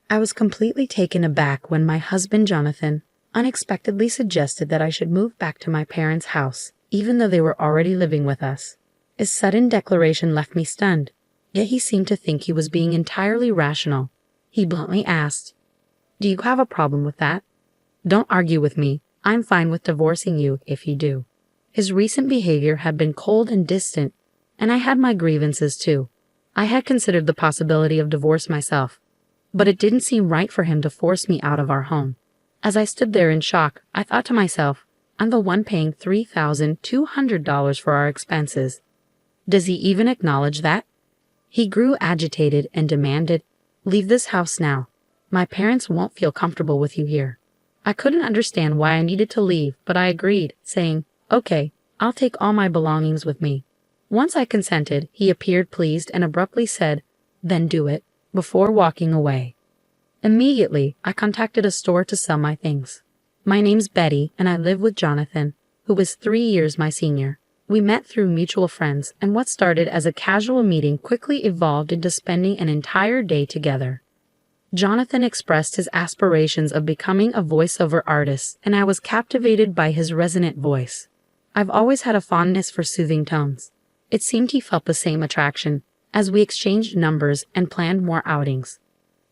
I was completely taken aback when my husband Jonathan unexpectedly suggested that I should move back to my parents' house, even though they were already living with us. His sudden declaration left me stunned, yet he seemed to think he was being entirely rational. He bluntly asked, "Do you have a problem with that? Don't argue with me. I'm fine with divorcing you if you do." His recent behavior had been cold and distant, and I had my grievances too. I had considered the possibility of divorce myself, but it didn't seem right for him to force me out of our home. As I stood there in shock, I thought to myself, I'm the one paying $3,200 for our expenses. Does he even acknowledge that? He grew agitated and demanded, "Leave this house now. My parents won't feel comfortable with you here." I couldn't understand why I needed to leave, but I agreed, saying, "Okay, I'll take all my belongings with me." Once I consented, he appeared pleased and abruptly said, "Then do it," before walking away. Immediately, I contacted a store to sell my things. My name's Betty, and I live with Jonathan, who is 3 years my senior. We met through mutual friends, and what started as a casual meeting quickly evolved into spending an entire day together. Jonathan expressed his aspirations of becoming a voiceover artist, and I was captivated by his resonant voice. I've always had a fondness for soothing tones. It seemed he felt the same attraction, as we exchanged numbers and planned more outings.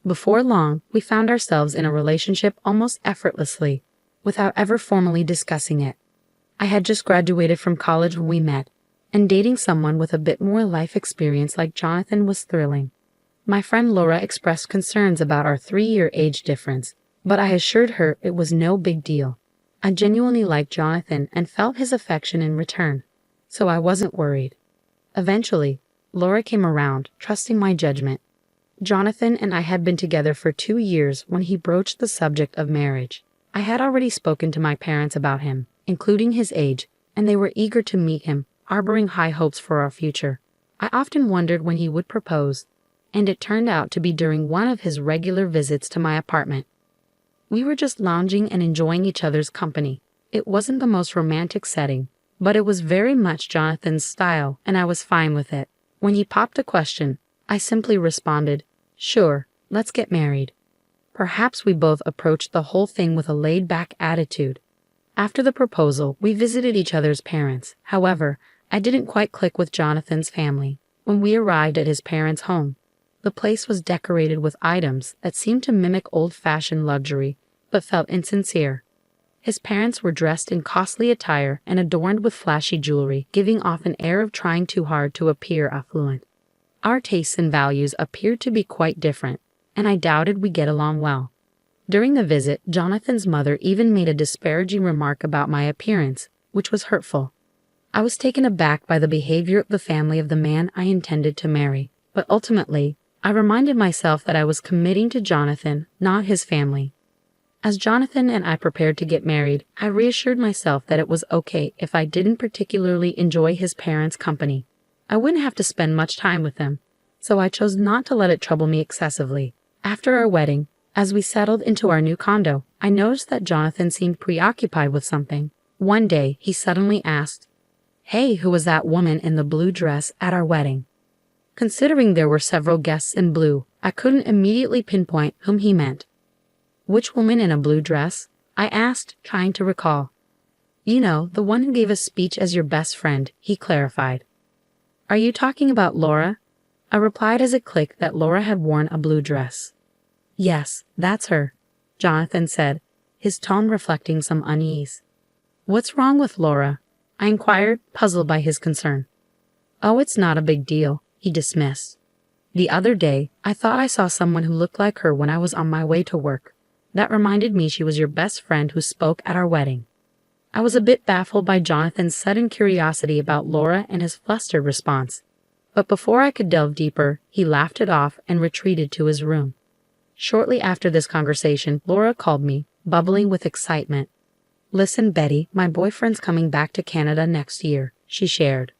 Before long, we found ourselves in a relationship almost effortlessly, without ever formally discussing it. I had just graduated from college when we met, and dating someone with a bit more life experience like Jonathan was thrilling. My friend Laura expressed concerns about our 3-year age difference, but I assured her it was no big deal. I genuinely liked Jonathan and felt his affection in return, so I wasn't worried. Eventually, Laura came around, trusting my judgment. Jonathan and I had been together for 2 years when he broached the subject of marriage. I had already spoken to my parents about him, including his age, and they were eager to meet him, harboring high hopes for our future. I often wondered when he would propose, and it turned out to be during one of his regular visits to my apartment. We were just lounging and enjoying each other's company. It wasn't the most romantic setting, but it was very much Jonathan's style, and I was fine with it. When he popped a question, I simply responded, "Sure, let's get married." Perhaps we both approached the whole thing with a laid-back attitude. After the proposal, we visited each other's parents. However, I didn't quite click with Jonathan's family. When we arrived at his parents' home, the place was decorated with items that seemed to mimic old-fashioned luxury, but felt insincere. His parents were dressed in costly attire and adorned with flashy jewelry, giving off an air of trying too hard to appear affluent. Our tastes and values appeared to be quite different, and I doubted we'd get along well. During the visit, Jonathan's mother even made a disparaging remark about my appearance, which was hurtful. I was taken aback by the behavior of the family of the man I intended to marry, but ultimately, I reminded myself that I was committing to Jonathan, not his family. As Jonathan and I prepared to get married, I reassured myself that it was okay if I didn't particularly enjoy his parents' company. I wouldn't have to spend much time with them, so I chose not to let it trouble me excessively. After our wedding, as we settled into our new condo, I noticed that Jonathan seemed preoccupied with something. One day, he suddenly asked, "Hey, who was that woman in the blue dress at our wedding?" Considering there were several guests in blue, I couldn't immediately pinpoint whom he meant. "Which woman in a blue dress?" I asked, trying to recall. "You know, the one who gave a speech as your best friend," he clarified. "Are you talking about Laura?" I replied as it clicked that Laura had worn a blue dress. "Yes, that's her," Jonathan said, his tone reflecting some unease. "What's wrong with Laura?" I inquired, puzzled by his concern. "Oh, it's not a big deal," he dismissed. "The other day, I thought I saw someone who looked like her when I was on my way to work. That reminded me she was your best friend who spoke at our wedding." I was a bit baffled by Jonathan's sudden curiosity about Laura and his flustered response. But before I could delve deeper, he laughed it off and retreated to his room. Shortly after this conversation, Laura called me, bubbling with excitement. "Listen, Betty, my boyfriend's coming back to Canada next year," she shared.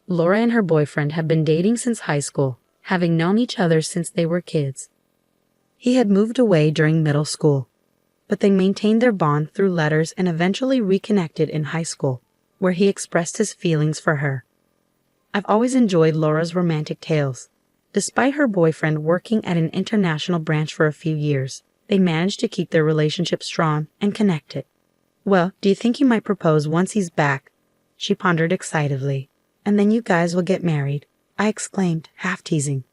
Laura and her boyfriend had been dating since high school, having known each other since they were kids. He had moved away during middle school, but they maintained their bond through letters and eventually reconnected in high school, where he expressed his feelings for her. I've always enjoyed Laura's romantic tales, Despite her boyfriend working at an international branch for a few years, they managed to keep their relationship strong and connected. "Well, do you think he might propose once he's back?" she pondered excitedly. "And then you guys will get married," I exclaimed, half teasing.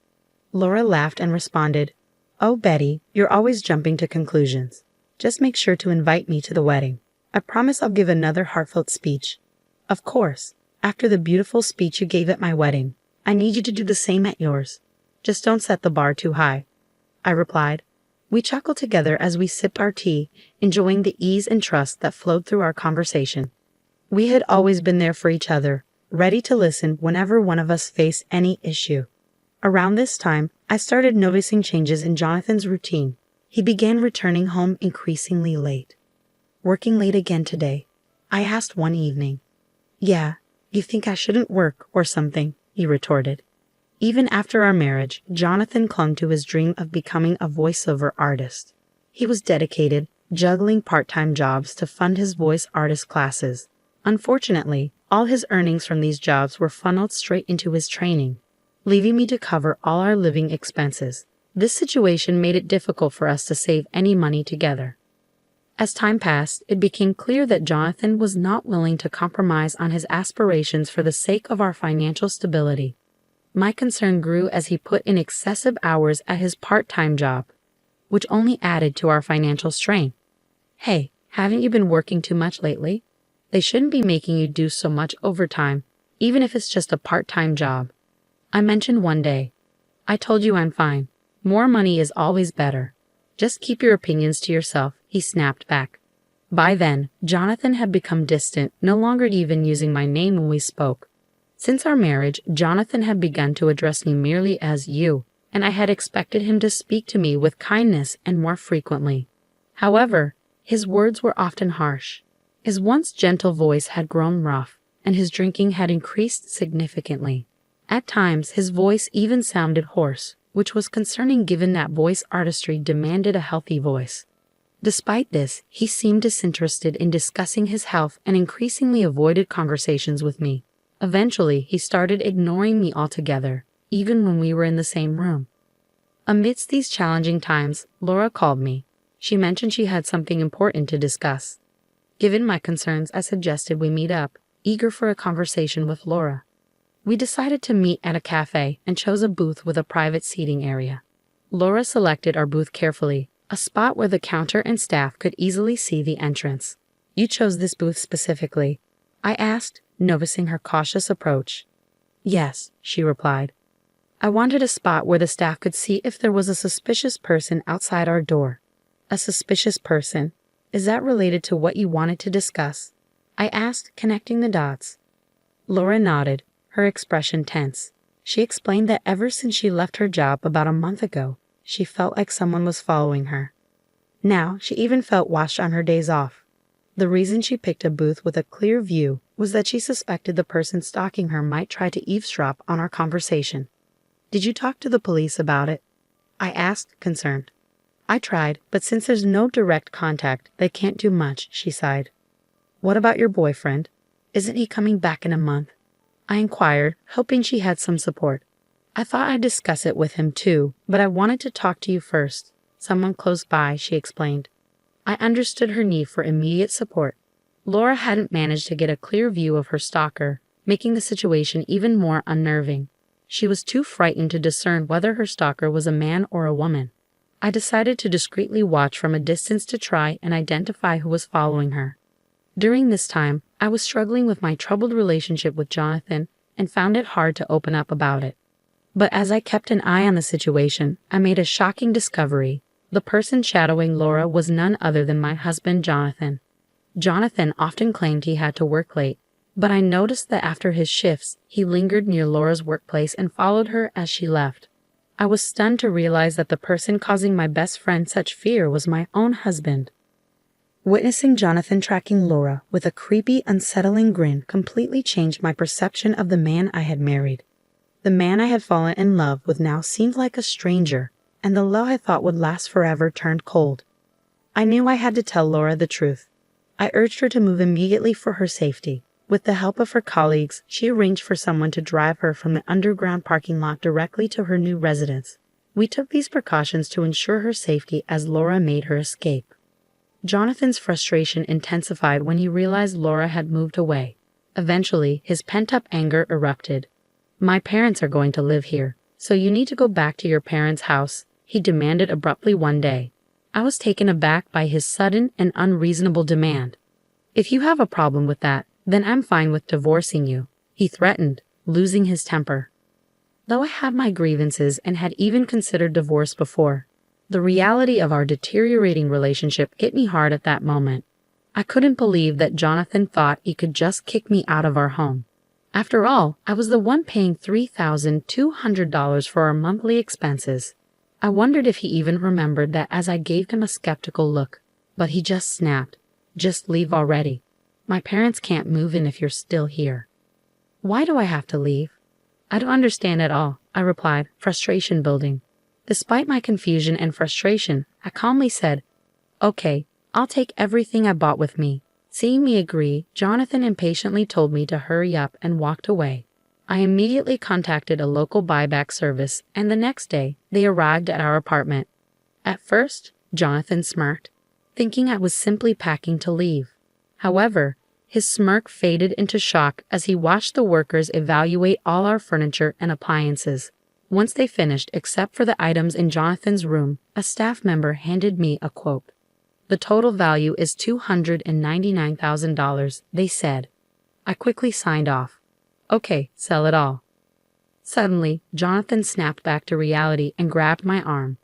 Laura laughed and responded, "Oh, Betty, you're always jumping to conclusions. Just make sure to invite me to the wedding. I promise I'll give another heartfelt speech." "Of course. After the beautiful speech you gave at my wedding, I need you to do the same at yours. Just don't set the bar too high," I replied. We chuckled together as we sipped our tea, enjoying the ease and trust that flowed through our conversation. We had always been there for each other, ready to listen whenever one of us faced any issue. Around this time, I started noticing changes in Jonathan's routine. He began returning home increasingly late. "Working late again today?" I asked one evening. "Yeah, you think I shouldn't work or something," he retorted. Even after our marriage, Jonathan clung to his dream of becoming a voiceover artist. He was dedicated, juggling part-time jobs to fund his voice artist classes. Unfortunately, all his earnings from these jobs were funneled straight into his training, leaving me to cover all our living expenses. This situation made it difficult for us to save any money together. As time passed, it became clear that Jonathan was not willing to compromise on his aspirations for the sake of our financial stability. My concern grew as he put in excessive hours at his part-time job, which only added to our financial strain. "Hey, haven't you been working too much lately? They shouldn't be making you do so much overtime, even if it's just a part-time job," I mentioned one day. "I told you I'm fine. More money is always better. Just keep your opinions to yourself," he snapped back. By then, Jonathan had become distant, no longer even using my name when we spoke. Since our marriage, Jonathan had begun to address me merely as you, and I had expected him to speak to me with kindness and more frequently. However, his words were often harsh. His once gentle voice had grown rough, and his drinking had increased significantly. At times, his voice even sounded hoarse, which was concerning given that voice artistry demanded a healthy voice. Despite this, he seemed disinterested in discussing his health and increasingly avoided conversations with me. Eventually, he started ignoring me altogether, even when we were in the same room. Amidst these challenging times, Laura called me. She mentioned she had something important to discuss. Given my concerns, I suggested we meet up, eager for a conversation with Laura. We decided to meet at a cafe and chose a booth with a private seating area. Laura selected our booth carefully, a spot where the counter and staff could easily see the entrance. "You chose this booth specifically?" I asked, noticing her cautious approach. "Yes," she replied. "I wanted a spot where the staff could see if there was a suspicious person outside our door." "A suspicious person? Is that related to what you wanted to discuss?" I asked, connecting the dots. Laura nodded, her expression tense. She explained that ever since she left her job about a month ago, she felt like someone was following her. Now, she even felt watched on her days off. The reason she picked a booth with a clear view was that she suspected the person stalking her might try to eavesdrop on our conversation. "Did you talk to the police about it?" I asked, concerned. "I tried, but since there's no direct contact, they can't do much," she sighed. "What about your boyfriend? Isn't he coming back in a month?" I inquired, hoping she had some support. "I thought I'd discuss it with him too, but I wanted to talk to you first. Someone close by," she explained. I understood her need for immediate support. Laura hadn't managed to get a clear view of her stalker, making the situation even more unnerving. She was too frightened to discern whether her stalker was a man or a woman. I decided to discreetly watch from a distance to try and identify who was following her. During this time, I was struggling with my troubled relationship with Jonathan and found it hard to open up about it. But as I kept an eye on the situation, I made a shocking discovery. The person shadowing Laura was none other than my husband, Jonathan. Jonathan often claimed he had to work late, but I noticed that after his shifts, he lingered near Laura's workplace and followed her as she left. I was stunned to realize that the person causing my best friend such fear was my own husband. Witnessing Jonathan tracking Laura with a creepy, unsettling grin completely changed my perception of the man I had married. The man I had fallen in love with now seemed like a stranger, and the love I thought would last forever turned cold. I knew I had to tell Laura the truth. I urged her to move immediately for her safety, With the help of her colleagues, she arranged for someone to drive her from the underground parking lot directly to her new residence. We took these precautions to ensure her safety as Laura made her escape. Jonathan's frustration intensified when he realized Laura had moved away. Eventually, his pent-up anger erupted. "My parents are going to live here, so you need to go back to your parents' house," he demanded abruptly one day. I was taken aback by his sudden and unreasonable demand. "If you have a problem with that, then I'm fine with divorcing you," he threatened, losing his temper. Though I had my grievances and had even considered divorce before, the reality of our deteriorating relationship hit me hard at that moment. I couldn't believe that Jonathan thought he could just kick me out of our home. After all, I was the one paying $3,200 for our monthly expenses. I wondered if he even remembered that as I gave him a skeptical look, but he just snapped, "Just leave already. My parents can't move in if you're still here." "Why do I have to leave?" "I don't understand at all," I replied, frustration building. Despite my confusion and frustration, I calmly said, "Okay, I'll take everything I bought with me." Seeing me agree, Jonathan impatiently told me to hurry up and walked away. I immediately contacted a local buyback service, and the next day, they arrived at our apartment. At first, Jonathan smirked, thinking I was simply packing to leave. However, his smirk faded into shock as he watched the workers evaluate all our furniture and appliances. Once they finished, except for the items in Jonathan's room, a staff member handed me a quote. "The total value is $299,000, they said. I quickly signed off. "Okay, sell it all." Suddenly, Jonathan snapped back to reality and grabbed my arm.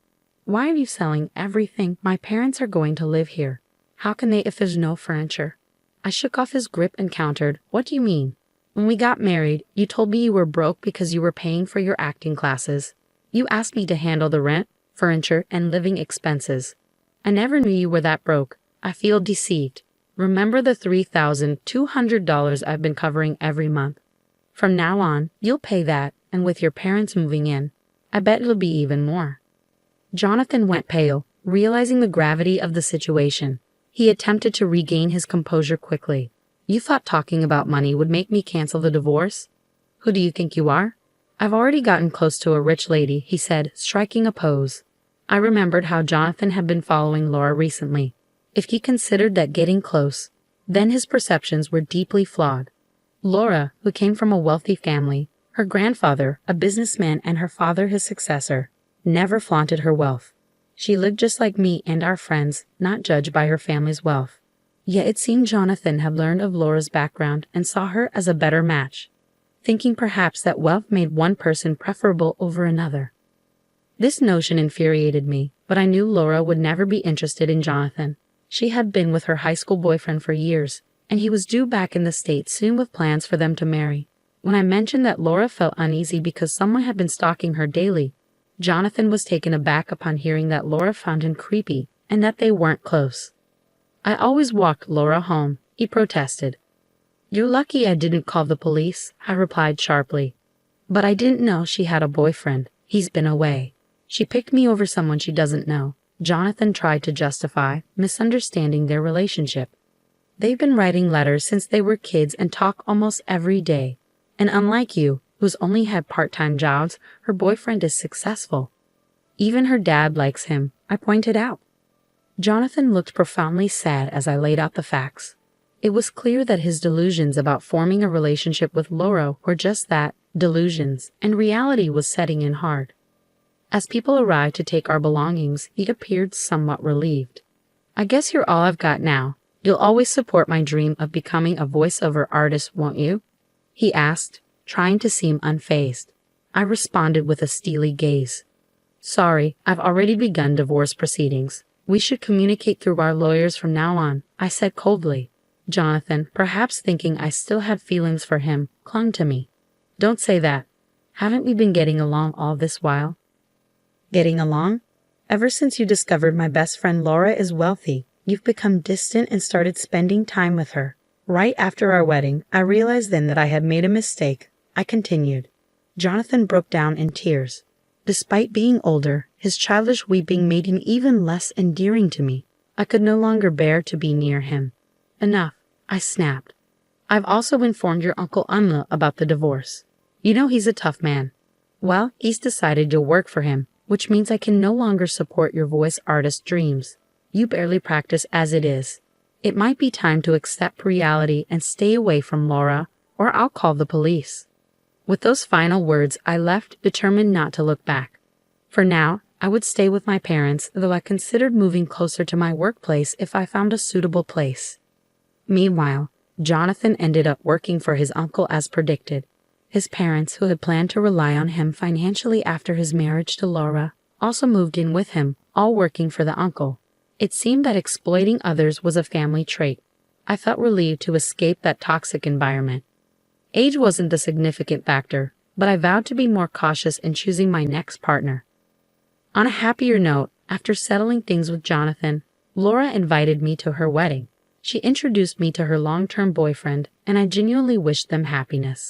"Why are you selling everything? My parents are going to live here. How can they if there's no furniture?" I shook off his grip and countered, "What do you mean? When we got married, you told me you were broke because you were paying for your acting classes. You asked me to handle the rent, furniture, and living expenses. I never knew you were that broke. I feel deceived. Remember the $3,200 I've been covering every month? From now on, you'll pay that, and with your parents moving in, I bet it'll be even more." Jonathan went pale, realizing the gravity of the situation. He attempted to regain his composure quickly. "You thought talking about money would make me cancel the divorce? Who do you think you are?" "I've already gotten close to a rich lady," he said, striking a pose. I remembered how Jonathan had been following Laura recently. If he considered that getting close, then his perceptions were deeply flawed. Laura, who came from a wealthy family, her grandfather, a businessman, and her father his successor, never flaunted her wealth. She lived just like me and our friends, not judged by her family's wealth. Yet it seemed Jonathan had learned of Laura's background and saw her as a better match, thinking perhaps that wealth made one person preferable over another. This notion infuriated me, but I knew Laura would never be interested in Jonathan. She had been with her high school boyfriend for years, and he was due back in the States soon with plans for them to marry. When I mentioned that Laura felt uneasy because someone had been stalking her daily, Jonathan was taken aback upon hearing that Laura found him creepy and that they weren't close. "I always walked Laura home," he protested. "You're lucky I didn't call the police," I replied sharply. "But I didn't know she had a boyfriend. He's been away. She picked me over someone she doesn't know." Jonathan tried to justify, misunderstanding their relationship. "They've been writing letters since they were kids and talk almost every day. And unlike you, who's only had part-time jobs, her boyfriend is successful. Even her dad likes him," I pointed out. Jonathan looked profoundly sad as I laid out the facts. It was clear that his delusions about forming a relationship with Laura were just that, delusions, and reality was setting in hard. As people arrived to take our belongings, he appeared somewhat relieved. "I guess you're all I've got now. You'll always support my dream of becoming a voiceover artist, won't you?" he asked, trying to seem unfazed. I responded with a steely gaze. "Sorry, I've already begun divorce proceedings. We should communicate through our lawyers from now on," I said coldly. Jonathan, perhaps thinking I still had feelings for him, clung to me. "Don't say that. Haven't we been getting along all this while?" "Getting along? Ever since you discovered my best friend Laura is wealthy, you've become distant and started spending time with her. Right after our wedding, I realized then that I had made a mistake," I continued. Jonathan broke down in tears. Despite being older, his childish weeping made him even less endearing to me. I could no longer bear to be near him. "Enough," I snapped. I've also informed your Uncle Unla about the divorce. You know he's a tough man. Well, he's decided you'll work for him, which means I can no longer support your voice artist dreams. You barely practice as it is. It might be time to accept reality and stay away from Laura, or I'll call the police." With those final words, I left, determined not to look back. For now, I would stay with my parents, though I considered moving closer to my workplace if I found a suitable place. Meanwhile, Jonathan ended up working for his uncle as predicted. His parents, who had planned to rely on him financially after his marriage to Laura, also moved in with him, all working for the uncle. It seemed that exploiting others was a family trait. I felt relieved to escape that toxic environment. Age wasn't the significant factor, but I vowed to be more cautious in choosing my next partner. On a happier note, after settling things with Jonathan, Laura invited me to her wedding. She introduced me to her long-term boyfriend, and I genuinely wished them happiness.